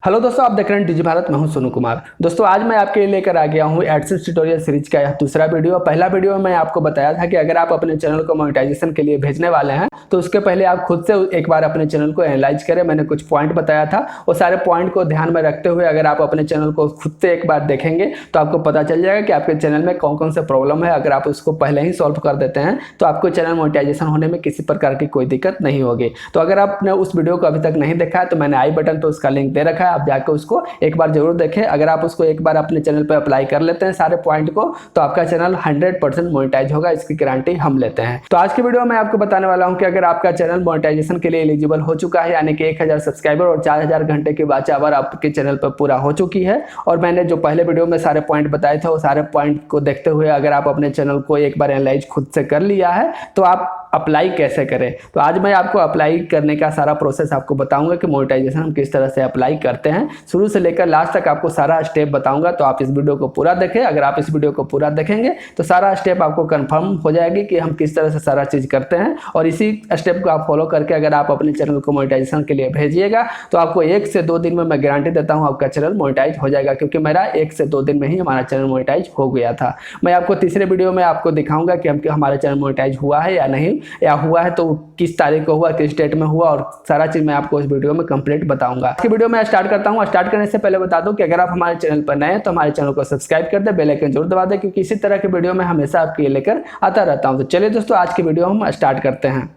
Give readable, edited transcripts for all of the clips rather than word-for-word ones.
Hello दोस्तों, आप देख रहे हैं डिजी भारत। मैं हूं सोनू कुमार। दोस्तों, आज मैं आपके लिए लेकर आ गया हूं एडसेंस ट्यूटोरियल सीरीज का यह दूसरा वीडियो। पहला वीडियो में मैं आपको बताया था कि अगर आप अपने चैनल को मोनेटाइजेशन के लिए भेजने वाले हैं तो उसके पहले आप खुद से एक बार अपने चैनल को एनालाइज करें। मैंने कुछ पॉइंट बताया था, वो सारे पॉइंट को ध्यान में रखते हुए अगर आप अपने चैनल को खुद से एक बार देखेंगे तो आपको पता चल जाएगा कि आपके चैनल में कौन कौन से प्रॉब्लम है। अगर आप उसको पहले ही सॉल्व कर देते हैं तो आपको चैनल मोनेटाइजेशन होने में किसी प्रकार की कोई दिक्कत नहीं होगी। तो अगर आपने उस वीडियो को अभी तक नहीं देखा है तो मैंने आई बटन पर उसका लिंक दे रखा है, आप जाकर उसको एक बार जरूर देखें। अगर आप उसको एक बार अपने चैनल पे अप्लाई कर लेते हैं सारे पॉइंट को तो आपका चैनल 100% मोनेटाइज होगा, इसकी गारंटी हम लेते हैं। तो आज की वीडियो में आपको बताने वाला हूं कि अगर आपका चैनल मोनेटाइजेशन के लिए एलिजिबल हो चुका है, यानी कि 1000 सब्सक्राइबर और 4000 घंटे की वॉच आवर आपके चैनल पर पूरा हो चुकी है, और मैंने जो पहले वीडियो में सारे पॉइंट बताए थे वो सारे पॉइंट को देखते हुए अगर आप अपने चैनल को एक बार एनालाइज खुद से कर लिया है तो आप अप्लाई कैसे करें। तो आज मैं आपको अप्लाई करने का सारा प्रोसेस आपको बताऊंगा कि मोनेटाइजेशन हम किस तरह से अप्लाई करते हैं, शुरू से लेकर लास्ट तक आपको सारा स्टेप बताऊंगा। तो आप इस वीडियो को पूरा देखें। अगर आप इस वीडियो को पूरा देखेंगे तो सारा स्टेप आपको कंफर्म हो जाएगी कि हम किस तरह से सारा चीज करते हैं, और इसी स्टेप को आप फॉलो करके अगर आप अपने चैनल को मोनेटाइजेशन के लिए भेजिएगा तो आपको 1 से 2 दिन में मैं गारंटी देता हूं आपका चैनल मोनेटाइज हो जाएगा, क्योंकि मेरा 1 से 2 दिन में ही हमारा चैनल मोनेटाइज हो गया था। मैं आपको तीसरे वीडियो में आपको दिखाऊंगा कि हमारा चैनल मोनेटाइज हुआ है या नहीं, या हुआ है तो किस तारीख को हुआ, किस डेट में हुआ, और सारा चीज मैं आपको इस वीडियो में कंप्लीट बताऊंगा। आज की वीडियो में स्टार्ट करता हूं। स्टार्ट करने से पहले बता दूं कि अगर आप हमारे चैनल पर नए हैं तो हमारे चैनल को सब्सक्राइब कर दे, बेल आइकन जरूर दबा दे, क्योंकि इसी तरह के वीडियो में हमेशा आपके लिए लेकर आता रहता हूं। तो चलिए दोस्तों, आज की वीडियो हम स्टार्ट करते हैं।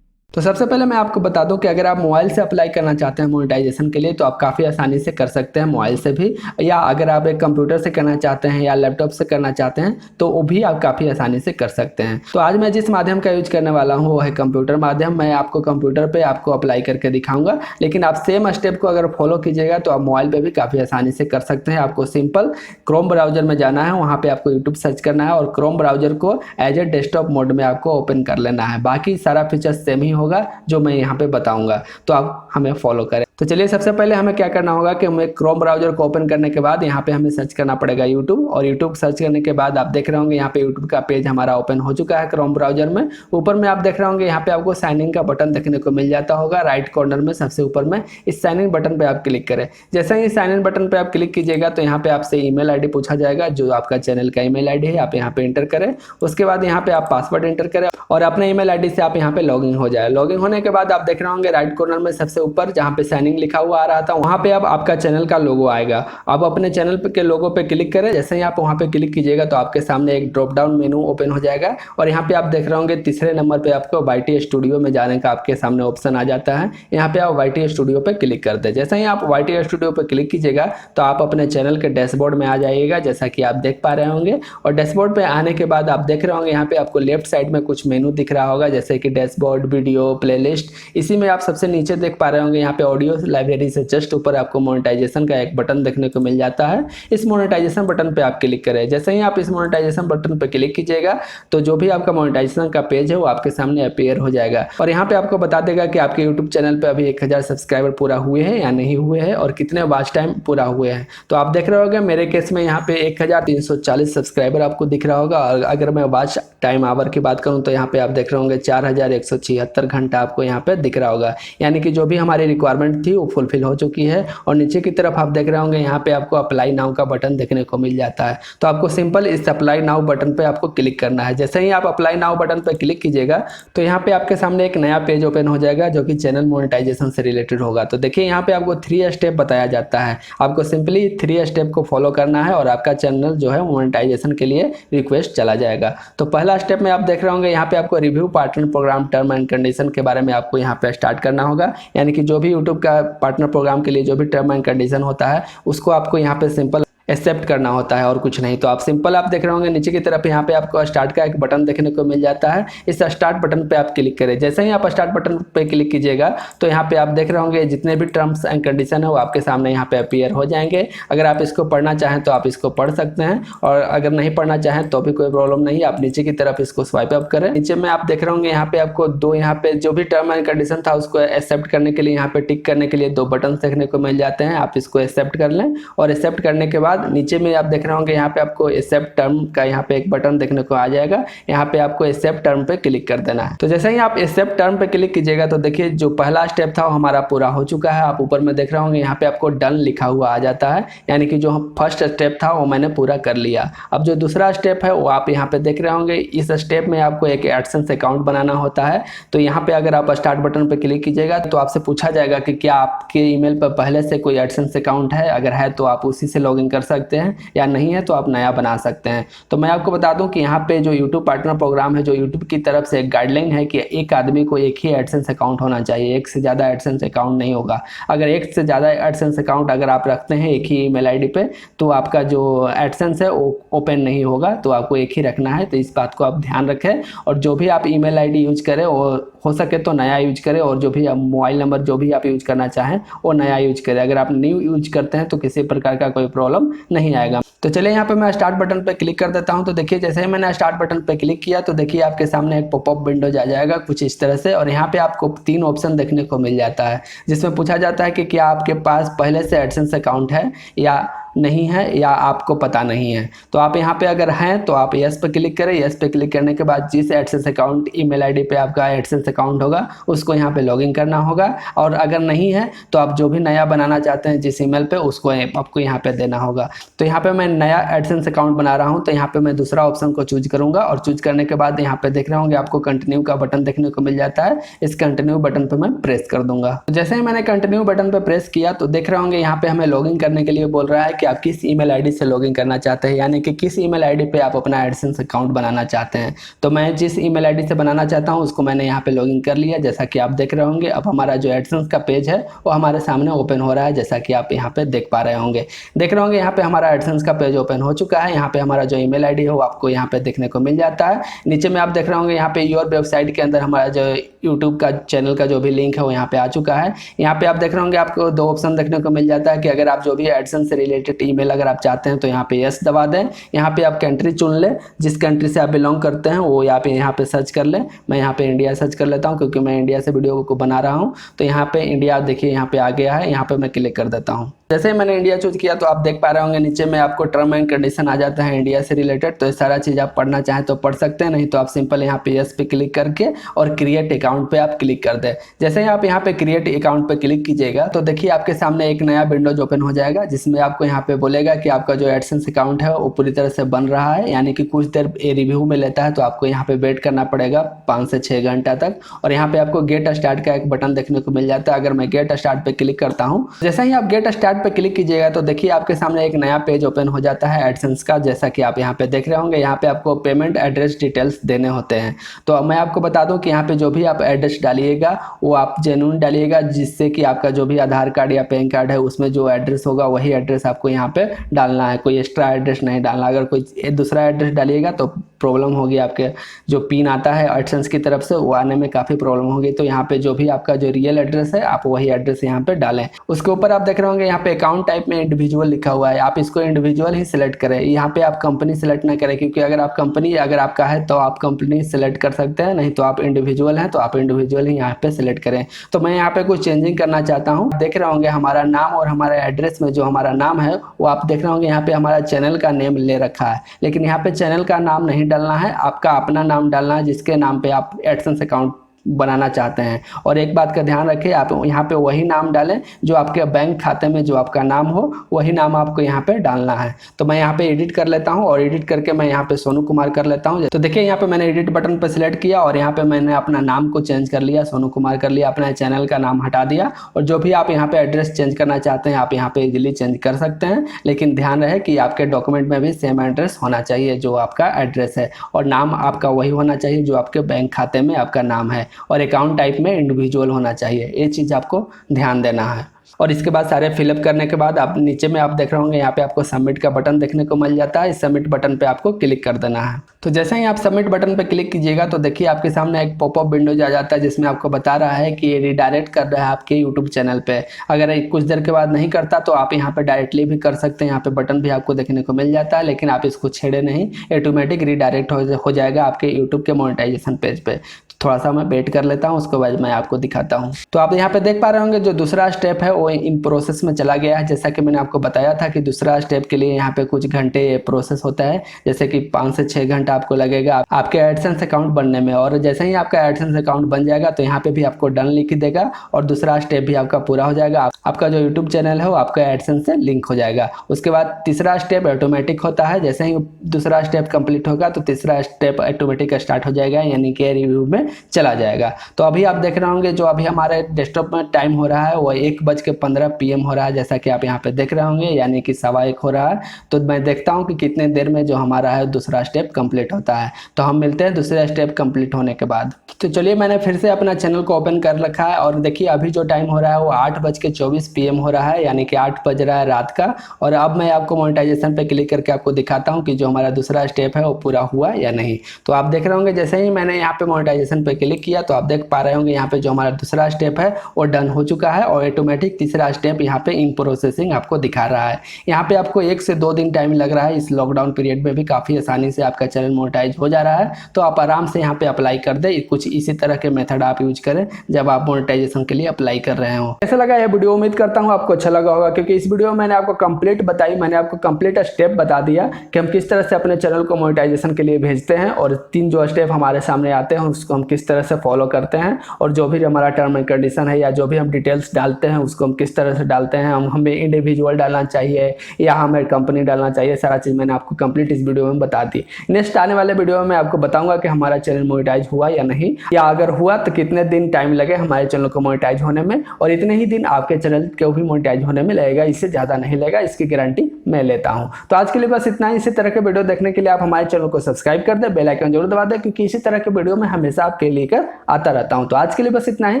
तो सबसे पहले मैं आपको बता दूं कि अगर आप मोबाइल से अप्लाई करना चाहते हैं मोनेटाइजेशन के लिए तो आप काफ़ी आसानी से कर सकते हैं मोबाइल से भी, या अगर आप एक कंप्यूटर से करना चाहते हैं या लैपटॉप से करना चाहते हैं तो वो भी आप काफ़ी आसानी से कर सकते हैं। तो आज मैं जिस माध्यम का यूज करने वाला हूँ वो है कंप्यूटर माध्यम। मैं आपको कंप्यूटर पर आपको अप्लाई करके दिखाऊंगा, लेकिन आप सेम स्टेप को अगर फॉलो कीजिएगा तो आप मोबाइल पर भी काफ़ी आसानी से कर सकते हैं। आपको सिंपल क्रोम ब्राउजर में जाना है, वहाँ पर आपको यूट्यूब सर्च करना है और क्रोम ब्राउजर को एज ए डेस्कटॉप मोड में आपको ओपन कर लेना है। बाकी सारा फीचर सेम ही होगा जो मैं यहाँ पे बताऊंगा, तो आप हमें फॉलो करें। तो चलिए, सबसे पहले हमें क्या करना होगा कि हमें क्रोम ब्राउजर को ओपन करने के बाद यहाँ पे हमें सर्च करना पड़ेगा यूट्यूब, और यूट्यूब सर्च करने के बाद आप देख रहे होंगे यहाँ पे यूट्यूब का पेज हमारा ओपन हो चुका है क्रोम ब्राउजर में। ऊपर में आप देख रहे होंगे यहाँ पे आपको साइन इन का बटन देखने को मिल जाता होगा राइट कॉर्नर में सबसे ऊपर में। इस साइन इन बटन पे आप क्लिक करें। जैसे ही साइन इन बटन पे आप क्लिक कीजिएगा तो यहाँ पे आपसे ईमेल आईडी पूछा जाएगा, जो आपका चैनल का ईमेल आईडी है आप यहाँ पे एंटर करें। उसके बाद यहाँ पे आप पासवर्ड एंटर करें और अपने ईमेल आईडी से आप यहाँ पे लॉगिन हो जाए। लॉगिन होने के बाद आप देख रहे होंगे राइट कॉर्नर में सबसे ऊपर जहाँ पे साइन इन लिखा हुआ आ रहा था, वहाँ पे अब आपका चैनल का लोगो आएगा। आप अपने चैनल के लोगो पे क्लिक करें। जैसे ही आप वहाँ पे क्लिक कीजिएगा तो आपके सामने एक ड्रॉप डाउन मेनू ओपन हो जाएगा, और यहाँ पे आप देख रहे होंगे तीसरे नंबर पे आपको वाईटी स्टूडियो में जाने का आपके सामने ऑप्शन आ जाता है। यहाँ पे आप वाईटी स्टूडियो पे क्लिक कर दे। जैसे ही आप वाईटी स्टूडियो पे क्लिक कीजिएगा तो आप अपने चैनल के डैशबोर्ड में आ जाइएगा, जैसा कि आप देख पा रहे होंगे। और डैशबोर्ड पे आने के बाद आप देख रहे होंगे यहाँ पे आपको लेफ्ट साइड में कुछ मेनू दिख रहा होगा, जैसे कि डैशबोर्ड, वीडियो, प्लेलिस्ट। इसी में आप सबसे नीचे देख पा रहे होंगे यहाँ पे ऑडियो लाइब्रेरी से जस्ट ऊपर आपको मोनेटाइजेशन का एक बटन देखने को मिल जाता है। इस मोनेटाइजेशन बटन पे आप क्लिक करें। जैसे ही आप इस मोनेटाइजेशन बटन पे क्लिक कीजिएगा तो जो भी आपका मोनेटाइजेशन का पेज है वो आपके सामने अपीयर हो जाएगा, और यहाँ पे आपको बता देगा कि आपके यूट्यूब चैनल पे अभी 1000 सब्सक्राइबर पूरा हुए हैं या नहीं हुए हैं, और कितने वॉच टाइम पूरा हुए हैं। तो आप देख रहे होंगे मेरे केस में यहाँ पे 1340 सब्सक्राइबर आपको दिख रहा होगा, और अगर मैं वॉच टाइम आवर की बात करूँ तो यहाँ पे आप देख रहे होंगे 4176 घंटा आपको यहाँ पे दिख रहा होगा, यानी कि जो भी हमारी रिक्वायरमेंट थी वो फुलफिल हो चुकी है। और नीचे की तरफ आप देख रहे होंगे यहाँ पे आपको अप्लाई नाउ का बटन देखने को मिल जाता है। तो आपको सिंपल इस अप्लाई नाउ बटन पे आपको क्लिक करना है। जैसे ही आप अप्लाई नाउ बटन पे क्लिक कीजिएगा तो यहाँ पे आपके सामने एक नया पेज ओपन हो जाएगा जो कि चैनल मोनेटाइजेशन से रिलेटेड होगा। तो देखिए यहाँ पे आपको 3 स्टेप बताया जाता है। आपको सिंपली 3 स्टेप को फॉलो करना है और आपका चैनल जो है मोनेटाइजेशन के लिए रिक्वेस्ट चला जाएगा। तो पहला स्टेप में आप देख रहे होंगे यहाँ पे आपको review partner program term and condition के बारे में आपको यहाँ पे स्टार्ट करना होगा, यानी कि जो भी यूट्यूब का पार्टनर प्रोग्राम के लिए जो भी टर्म एंड कंडीशन होता है उसको आपको यहाँ पे सिंपल एक्सेप्ट करना होता है और कुछ नहीं। तो आप सिंपल आप देख रहे होंगे नीचे की तरफ यहाँ पे आपको स्टार्ट का एक बटन देखने को मिल जाता है। इस स्टार्ट बटन पे आप क्लिक करें। जैसे ही आप स्टार्ट बटन पे क्लिक कीजिएगा तो यहाँ पे आप देख रहे होंगे जितने भी टर्म्स एंड कंडीशन है वो आपके सामने यहाँ पे अपीयर हो जाएंगे। अगर आप इसको पढ़ना चाहें तो आप इसको पढ़ सकते हैं, और अगर नहीं पढ़ना चाहें तो भी कोई प्रॉब्लम नहीं है। आप नीचे की तरफ इसको स्वाइप अप करें। नीचे में आप देख रहे होंगे यहाँ पे आपको दो यहाँ पे जो भी टर्म एंड कंडीशन था उसको एक्सेप्ट करने के लिए यहाँ पे टिक करने के लिए 2 बटन देखने को मिल जाते हैं। आप इसको एक्सेप्ट कर लें, और एक्सेप्ट करने के बाद बाद नीचे में आप देख रहे होंगे यहाँ पे आपको एक्सेप्ट टर्म का यहाँ पे एक बटन देखने को आ जाएगा। यहाँ पे आपको एक्सेप्ट टर्म पे क्लिक कर देना है। तो जैसे ही आप एक्सेप्ट टर्म पे क्लिक कीजिएगा तो देखिए जो पहला स्टेप था वो हमारा पूरा हो चुका है। आप ऊपर में देख रहे होंगे यहाँ पे आपको डन लिखा हुआ आ जाता है, यानी कि जो फर्स्ट स्टेप था वो मैंने पूरा कर लिया। अब जो दूसरा स्टेप है वो आप यहाँ पे देख रहे होंगे। इस स्टेप में आपको एक एडसेंस अकाउंट बनाना होता है। तो यहाँ पे अगर आप स्टार्ट बटन पे क्लिक कीजिएगा तो आपसे पूछा जाएगा कि क्या आपके ईमेल पर पहले से कोई एडसेंस अकाउंट है। अगर है तो आप उसी से लॉगिन कर सकते हैं, या नहीं है तो आप नया बना सकते हैं। तो मैं आपको बता दूं कि यहाँ पे जो यूट्यूब पार्टनर प्रोग्राम है, जो यूट्यूब की तरफ से एक गाइडलाइन है कि एक आदमी को एक ही एडसेंस अकाउंट होना चाहिए, एक से ज़्यादा एडसेंस अकाउंट नहीं होगा। अगर एक से ज़्यादा एडसेंस अकाउंट अगर आप रखते हैं एक ही ईमेल आईडी पे तो आपका जो एडसेंस है वो ओपन नहीं होगा। तो आपको एक ही रखना है, तो इस बात को आप ध्यान रखें। और जो भी आप ईमेल आईडी यूज करें वो हो सके तो नया यूज करें, और जो भी मोबाइल नंबर जो भी आप यूज करना चाहें वो नया यूज करें। अगर आप न्यू यूज करते हैं तो किसी प्रकार का कोई प्रॉब्लम नहीं आएगा। तो चलिए यहाँ पे मैं स्टार्ट बटन पे क्लिक कर देता हूँ। तो देखिए जैसे ही मैंने स्टार्ट बटन पे क्लिक किया तो देखिए आपके सामने एक पॉपअप विंडोज आ जाएगा कुछ इस तरह से, और यहाँ पे आपको 3 ऑप्शन देखने को मिल जाता है, जिसमें पूछा जाता है कि क्या आपके पास पहले से एडसेंस अकाउंट है या नहीं है, या आपको पता नहीं है। तो आप यहाँ पे अगर हैं तो आप यस पे क्लिक करें। यस पे क्लिक करने के बाद जिस एडसेंस अकाउंट ईमेल आईडी पे आपका एडसेंस अकाउंट होगा उसको यहाँ पे लॉगिन करना होगा, और अगर नहीं है तो आप जो भी नया बनाना चाहते हैं जिस ईमेल पे उसको आपको यहाँ पे देना होगा। तो यहाँ पे मैं नया एडसेंस अकाउंट बना रहा हूँ, तो यहाँ पे मैं दूसरा ऑप्शन को चूज करूंगा, और चूज करने के बाद यहाँ पे देख रहे होंगे आपको कंटिन्यू का बटन देखने को मिल जाता है। इस कंटिन्यू बटन पे मैं प्रेस कर दूंगा। तो जैसे ही मैंने कंटिन्यू बटन पे प्रेस किया तो देख रहे होंगे यहाँ पे हमें लॉगिन करने के लिए बोल रहा है कि आप किस ईमेल आईडी से लॉगिन करना चाहते हैं, यानी कि किस ईमेल आईडी पे आप अपना एडसेंस अकाउंट बनाना चाहते हैं। तो मैं जिस ईमेल आईडी से बनाना चाहता हूं उसको मैंने यहाँ पे लॉगिन कर लिया। जैसा कि आप देख रहे होंगे अब हमारा जो एडसेंस का पेज है वो हमारे सामने ओपन हो रहा है, जैसा कि आप यहाँ पे देख पा रहे होंगे। देख रहे होंगे यहाँ पे हमारा एडसेंस का पेज ओपन हो चुका है। यहाँ पे हमारा जो ईमेल आईडी है वो आपको यहाँ पे देखने को मिल जाता है। नीचे में आप देख रहे होंगे यहाँ पे योर वेबसाइट के अंदर हमारा जो यूट्यूब का चैनल का जो भी लिंक है वो यहाँ पे आ चुका है। यहाँ पे आप देख रहे होंगे आपको 2 ऑप्शन देखने को मिल जाता है कि अगर आप जो भी एडसेंस से रिलेटेड ईमेल अगर आप चाहते हैं तो यहाँ पे यस दबा दें। यहाँ पे आप कंट्री चुन लें, जिस कंट्री से आप बिलोंग करते हैं वो यहाँ पे सर्च कर लें। मैं यहाँ पे इंडिया सर्च कर लेता हूँ क्योंकि मैं इंडिया से वीडियो को बना रहा हूँ। तो यहाँ पे इंडिया देखिए यहाँ पे आ गया है, यहाँ पे मैं क्लिक कर देता हूँ। जैसे मैंने इंडिया चूज किया तो आप देख पा रहे होंगे नीचे में आपको टर्म एंड कंडीशन आ जाता है इंडिया से रिलेटेड। तो ये सारा चीज़ आप पढ़ना चाहें तो पढ़ सकते हैं, नहीं तो आप सिंपल यहाँ पे यस पे क्लिक करके और क्रिएट अकाउंट पे आप क्लिक कर दें। जैसे ही आप यहाँ पे क्रिएट अकाउंट पे क्लिक कीजिएगा तो देखिए आपके सामने एक नया विंडोज ओपन हो जाएगा, जिसमें आपको यहाँ पे बोलेगा कि आपका जो एडसेंस अकाउंट है वो पूरी तरह से बन रहा है, यानी कि कुछ देर रिव्यू में लेता है। तो आपको यहाँ पे वेट करना पड़ेगा 5 से 6 घंटा तक। और यहाँ पे आपको गेट स्टार्ट का एक बटन देखने को मिल जाता है। अगर मैं गेट स्टार्ट पे क्लिक करता हूँ, जैसे ही आप गेट स्टार्ट पे क्लिक कीजिएगा तो देखिए आपके सामने एक नया पेज ओपन हो जाता है एडसेंस का। जैसा कि आप यहाँ पे देख रहे होंगे यहाँ पे आपको पेमेंट एड्रेस डिटेल्स देने होते हैं। तो मैं आपको बता दूं कि यहाँ पे जो भी आप एड्रेस डालिएगा वो आप जेन्युइन डालिएगा, जिससे कि आपका जो भी आधार कार्ड या पैन कार्ड है उसमें जो एड्रेस होगा वही एड्रेस आपको यहाँ पे डालना है, कोई एक्स्ट्रा एड्रेस नहीं डालना। अगर कोई दूसरा एड्रेस डालिएगा तो प्रॉब्लम होगी, आपके जो पिन आता है एडसेंस की तरफ से वो आने में काफ़ी प्रॉब्लम होगी। तो यहाँ पे जो भी आपका जो रियल एड्रेस है आप वही एड्रेस यहाँ पे डालें। उसके ऊपर आप देख रहे होंगे यहाँ पे अकाउंट टाइप में इंडिविजुअल लिखा हुआ है, आप इसको इंडिविजुअल ही सिलेक्ट करें। यहाँ पे आप कंपनी सिलेक्ट ना करें, क्योंकि अगर आप कंपनी अगर आपका है तो आप कंपनी सिलेक्ट कर सकते हैं, नहीं तो आप इंडिविजुअल हैं तो आप इंडिविजुअल ही यहाँ पे सिलेक्ट करें। तो मैं यहाँ पे कुछ चेंजिंग करना चाहता हूँ। देख रहे होंगे हमारा नाम और हमारे एड्रेस में जो हमारा नाम है वो आप देख रहे होंगे यहाँ पे हमारा चैनल का नेम ले रखा है, लेकिन यहाँ पे चैनल का नाम नहीं डालना है, आपका अपना नाम डालना है जिसके नाम पे आप एडसेंस अकाउंट बनाना चाहते हैं। और एक बात का ध्यान रखें, आप यहाँ पे वही नाम डालें जो आपके बैंक खाते में जो आपका नाम हो वही नाम आपको यहाँ पे डालना है। तो मैं यहाँ पे एडिट कर लेता हूँ और एडिट करके मैं यहाँ पे सोनू कुमार कर लेता हूँ। तो देखिए यहाँ पे मैंने एडिट बटन पर सिलेक्ट किया और यहाँ पे मैंने अपना नाम को चेंज कर लिया, सोनू कुमार कर लिया, अपना चैनल का नाम हटा दिया। और जो भी आप यहाँ पे एड्रेस चेंज करना चाहते हैं आप यहाँ पे इजीली चेंज कर सकते हैं, लेकिन ध्यान रहे कि आपके डॉक्यूमेंट में भी सेम एड्रेस होना चाहिए जो आपका एड्रेस है, और नाम आपका वही होना चाहिए जो आपके बैंक खाते में आपका नाम है, और अकाउंट टाइप में इंडिविजुअल होना चाहिए। ये चीज़ आपको ध्यान देना है। और इसके बाद सारे फिलअप करने के बाद आप नीचे में आप देख रहे होंगे यहाँ पे आपको सबमिट का बटन देखने को मिल जाता है। इस सबमिट बटन पे आपको क्लिक कर देना है। तो जैसे ही आप सबमिट बटन पे क्लिक कीजिएगा तो देखिए आपके सामने एक पॉपअप विंडोज आ जाता है, जिसमें आपको बता रहा है कि ये रिडायरेक्ट कर रहा है आपके यूट्यूब चैनल पे। अगर कुछ देर के बाद नहीं करता तो आप यहाँ पे डायरेक्टली भी कर सकते हैं, यहाँ पे बटन भी आपको देखने को मिल जाता है, लेकिन आप इसको छेड़े नहीं, ऑटोमेटिक रिडायरेक्ट हो जाएगा आपके यूट्यूब के मोनेटाइजेशन पेज पे। थोड़ा सा मैं वेट कर लेता हूँ, उसके बाद मैं आपको दिखाता हूँ। तो आप यहाँ पे देख पा रहे होंगे जो दूसरा स्टेप है वो इन प्रोसेस में चला गया है। जैसा कि मैंने आपको बताया था कि दूसरा स्टेप के लिए यहाँ पे कुछ घंटे प्रोसेस होता है, जैसे कि 5 से 6 घंटा आपको लगेगा आपके एडसेंस अकाउंट बनने में। और जैसे ही आपका एडसेंस अकाउंट बन जाएगा तो यहाँ पे भी आपको डन लिख देगा और दूसरा स्टेप भी आपका पूरा हो जाएगा। आपका जो यूट्यूब चैनल है वो आपका एडसेंस से लिंक हो जाएगा। उसके बाद तीसरा स्टेप ऑटोमेटिक होता है, जैसे ही दूसरा स्टेप कंप्लीट होगा तो तीसरा स्टेप ऑटोमेटिक स्टार्ट हो जाएगा, यानी कि रिव्यू में चला जाएगा। तो अभी आप देख रहे होंगे जो अभी हमारे डेस्कटॉप में टाइम हो रहा है वो 1:15 PM हो रहा है, जैसा कि आप यहाँ पे देख रहे होंगे, यानी कि 1:15 हो रहा है। तो मैं देखता हूँ कि कितने देर में जो हमारा है दूसरा स्टेप कंप्लीट होता है। तो हम मिलते हैं दूसरा स्टेप कंप्लीट होने के बाद। तो चलिए मैंने फिर से अपना चैनल को ओपन कर रखा है और देखिए अभी जो टाइम हो रहा है वो 8:24 PM हो रहा है, यानी कि 8 बज रहा है रात का। और अब मैं आपको मोनेटाइजेशन पे क्लिक करके आपको दिखाता हूँ कि जो हमारा दूसरा स्टेप है वो पूरा हुआ या नहीं। तो आप देख रहे होंगे जैसे ही मैंने यहाँ पे मोनेटाइजेशन पे क्लिक किया तो आप देख पा रहे होंगे यहाँ पे जो हमारा दूसरा स्टेप है वो डन हो चुका है और ऑटोमेटिक तीसरा स्टेप यहाँ पे इन प्रोसेसिंग आपको दिखा रहा है। यहाँ पे आपको 1 से 2 दिन टाइम लग रहा है। इस लॉकडाउन पीरियड में भी काफ़ी आसानी से आपका चैनल मोनेटाइज हो जा रहा है। तो आप आराम से यहाँ पे अप्लाई कर दे। कुछ इसी तरह के मेथड आप यूज करें जब आप मोनेटाइजेशन के लिए अप्लाई कर रहे हो। कैसा लगा ये वीडियो? उम्मीद करता हूँ आपको अच्छा लगा होगा, क्योंकि इस वीडियो में मैंने आपको कंप्लीट बताई, मैंने आपको कंप्लीट स्टेप बता दिया कि हम किस तरह से अपने चैनल को मोनेटाइजेशन के लिए भेजते हैं और 3 जो स्टेप हमारे सामने आते हैं उसको हम किस तरह से फॉलो करते हैं और जो भी हमारा टर्म एंड कंडीशन है या जो भी हम डिटेल्स डालते हैं उसको हम किस तरह से डालते हैं, हमें इंडिविजुअल डालना चाहिए या हमें कंपनी डालना चाहिए, सारा चीज़ मैंने आपको कंप्लीट इस वीडियो में बता दी। नेक्स्ट आने वाले वीडियो में मैं आपको बताऊंगा कि हमारा चैनल मोनेटाइज हुआ या नहीं, या अगर हुआ तो कितने दिन टाइम लगे हमारे चैनल को मोनेटाइज होने में, और इतने ही दिन आपके चैनल को भी मोनेटाइज होने में लगेगा, इससे ज़्यादा नहीं लगेगा, इसकी गारंटी मैं लेता हूँ। तो आज के लिए बस इतना ही। इसी तरह के वीडियो देखने के लिए आप हमारे चैनल को सब्सक्राइब कर दें, बेल आइकन जरूर दबा दें, क्योंकि इसी तरह के वीडियो में हमेशा आपके लेकर आता रहता हूँ। तो आज के लिए बस इतना ही।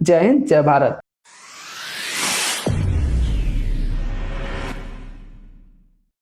जय हिंद, जय भारत।